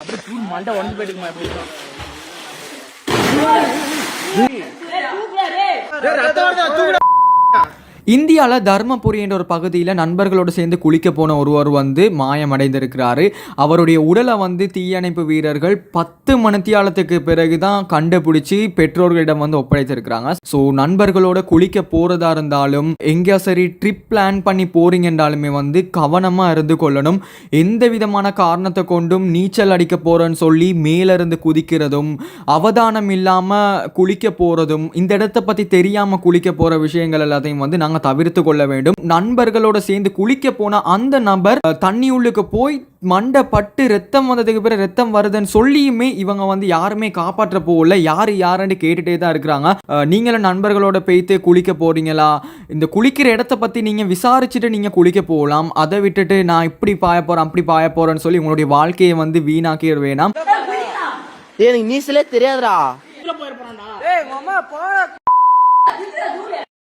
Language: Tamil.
அப்படியே தூள் மண்டை உடஞ்சு போயிட்டுமா எப்படி இந்தியாவில் தர்மபுரி என்ற ஒரு பகுதியில் நண்பர்களோடு சேர்ந்து குளிக்க போன ஒருவர் வந்து மாயமடைந்திருக்கிறாரு. அவருடைய உடலை வந்து தீயணைப்பு வீரர்கள் 10 மணித்தியாலத்துக்கு பிறகு தான் கண்டுபிடிச்சி பெற்றோர்களிடம் வந்து ஒப்படைத்திருக்கிறாங்க. ஸோ நண்பர்களோட குளிக்க போகிறதா இருந்தாலும் எங்கேயா சரி ட்ரிப் பிளான் பண்ணி போறீங்கன்றாலுமே வந்து கவனமாக இருந்து கொள்ளணும். எந்த விதமான காரணத்தை கொண்டும் நீச்சல் அடிக்க போகிறேன்னு சொல்லி மேலிருந்து குதிக்கிறதும் அவதானம் இல்லாமல் குளிக்க போகிறதும் இந்த இடத்தை பற்றி தெரியாமல் குளிக்க போகிற விஷயங்கள் எல்லாத்தையும் வந்து நாங்கள் தவிர்த்து கொள்ள வேண்டும். நண்பர்களோட சேர்ந்து குளிக்க போன அந்த நபர் தண்ணி உள்ளுக்கு போய் மண்டை பட்டு ரத்தம் வந்ததுக்கு பிறகு ரத்தம் வருதுன்னு சொல்லியுமே இவங்க வந்து யாருமே காப்பாற்ற போகல. யாருன்னு கேட்டுட்டே தான் இருக்கிறாங்க. நீங்களும் நண்பர்களோட போய்த்து குளிக்க போறீங்களா, இந்த குளிக்கிற இடத்த பத்தி நீங்க விசாரிச்சுட்டு நீங்க குளிக்க போகலாம். அதை விட்டுட்டு நான் இப்படி பாய போறேன் அப்படி பாய போறேன்னு சொல்லி உங்களுடைய வாழ்க்கையை வந்து வீணாக்கிட வேணாம். எனக்கு நீச்சலே தெரியாதுடா.